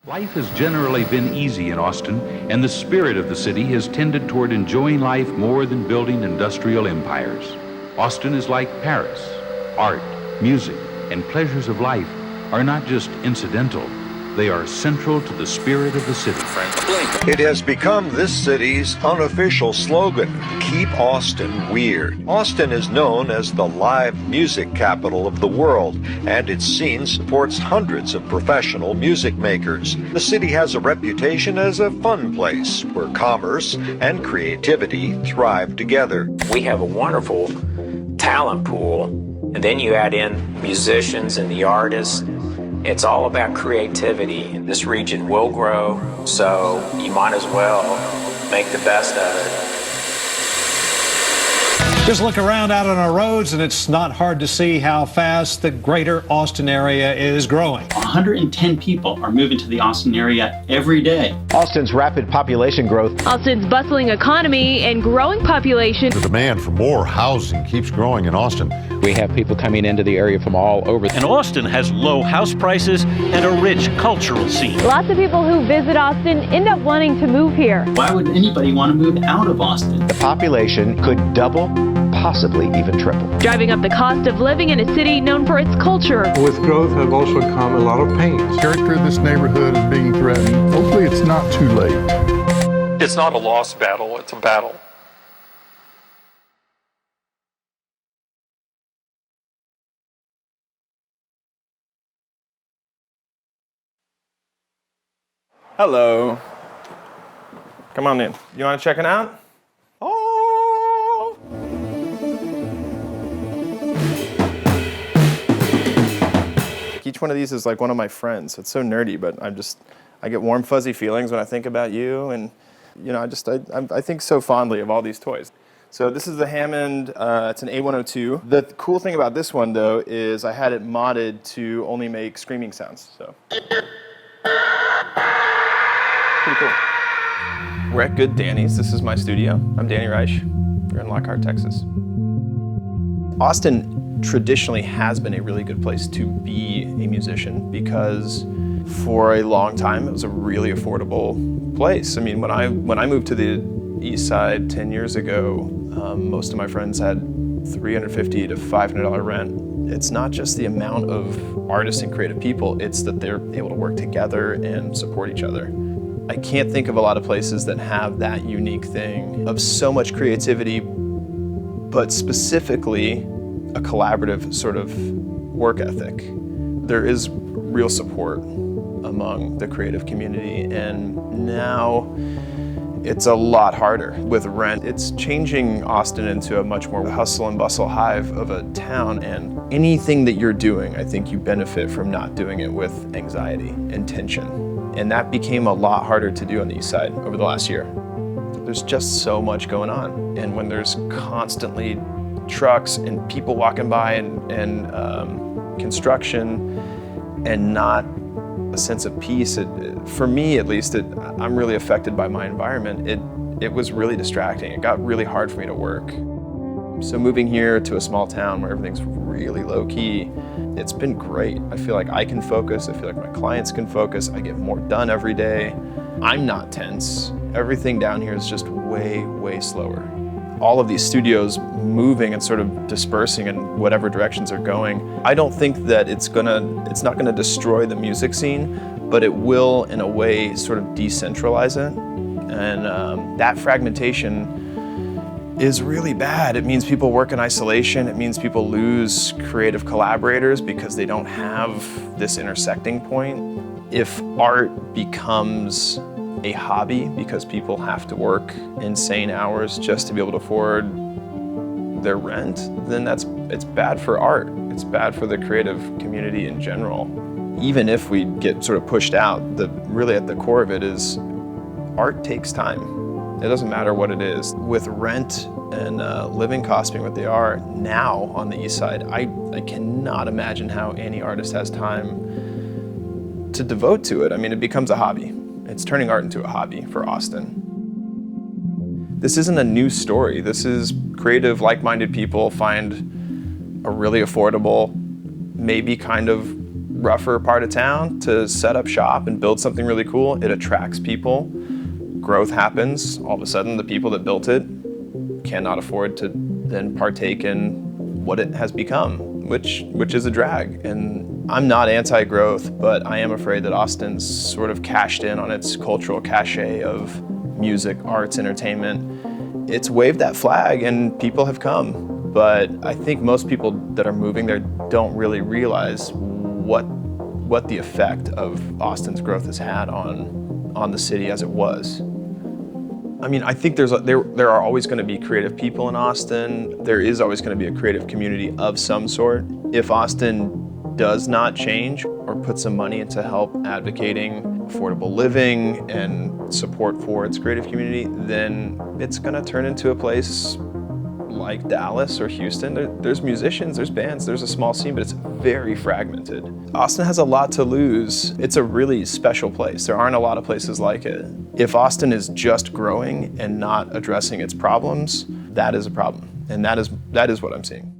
Life has generally been easy in Austin, and the spirit of the city has tended toward enjoying life more than building industrial empires. Austin is like Paris. Art, music, and pleasures of life are not just incidental. They are central to the spirit of the city. It has become this city's unofficial slogan, Keep Austin Weird. Austin is known as the live music capital of the world, and its scene supports hundreds of professional music makers. The city has a reputation as a fun place where commerce and creativity thrive together. We have a wonderful talent pool, and then you add in musicians and the artists. It's all about creativity. This region will grow, so you might as well make the best of it. Just look around out on our roads, and it's not hard to see how fast the greater Austin area is growing. 110 people are moving to the Austin area every day. Austin's rapid population growth. Austin's bustling economy and growing population. The demand for more housing keeps growing in Austin. We have people coming into the area from all over. And Austin has low house prices and a rich cultural scene. Lots of people who visit Austin end up wanting to move here. Why would anybody want to move out of Austin? The population could double, possibly even triple. Driving up the cost of living in a city known for its culture. With growth have also come a lot of pain. The character of this neighborhood is being threatened. Hopefully it's not too late. It's not a lost battle, it's a battle. Hello. Come on in. You want to check it out? Oh. Each one of these is like one of my friends. It's so nerdy, but I get warm, fuzzy feelings when I think about you, and I think so fondly of all these toys. So this is the Hammond. It's an A102. The cool thing about this one, though, is I had it modded to only make screaming sounds. So. Pretty cool. We're at Good Danny's. This is my studio. I'm Danny Reisch. We're in Lockhart, Texas. Austin traditionally has been a really good place to be a musician because for a long time it was a really affordable place. I mean, when I moved to the East Side 10 years ago, most of my friends had $350 to $500 rent. It's not just the amount of artists and creative people, it's that they're able to work together and support each other. I can't think of a lot of places that have that unique thing of so much creativity, but specifically a collaborative sort of work ethic. There is real support among the creative community, and now it's a lot harder with rent. It's changing Austin into a much more hustle and bustle hive of a town, and anything that you're doing, I think you benefit from not doing it with anxiety and tension. And that became a lot harder to do on the East Side over the last year. There's just so much going on. And when there's constantly trucks and people walking by and construction and not a sense of peace, for me at least, I'm really affected by my environment. It was really distracting. It got really hard for me to work. So moving here to a small town where everything's really low key, it's been great. I feel like I can focus. I feel like my clients can focus. I get more done every day. I'm not tense. Everything down here is just way, way slower. All of these studios moving and sort of dispersing in whatever directions they're going. I don't think that it's not gonna destroy the music scene, but it will, in a way, sort of decentralize it. And that fragmentation is really bad. It means people work in isolation. It means people lose creative collaborators because they don't have this intersecting point. If art becomes a hobby because people have to work insane hours just to be able to afford their rent, then it's bad for art. It's bad for the creative community in general. Even if we get sort of pushed out, really at the core of it is art takes time. It doesn't matter what it is. With rent and living costs being what they are now on the East Side, I cannot imagine how any artist has time to devote to it. I mean, it becomes a hobby. It's turning art into a hobby for Austin. This isn't a new story. This is creative, like-minded people find a really affordable, maybe kind of rougher part of town to set up shop and build something really cool. It attracts people. Growth happens. All of a sudden, the people that built it cannot afford to then partake in what it has become, which is a drag. And I'm not anti-growth, but I am afraid that Austin's sort of cashed in on its cultural cachet of music, arts, entertainment. It's waved that flag and people have come. But I think most people that are moving there don't really realize what the effect of Austin's growth has had on the city as it was. I mean, I think there are always going to be creative people in Austin. There is always going to be a creative community of some sort. If Austin does not change or put some money into help advocating affordable living and support for its creative community, then it's going to turn into a place like Dallas or Houston. There's musicians, there's bands, there's a small scene, but it's very fragmented. Austin has a lot to lose. It's a really special place. There aren't a lot of places like it. If Austin is just growing and not addressing its problems, that is a problem. And that is what I'm seeing.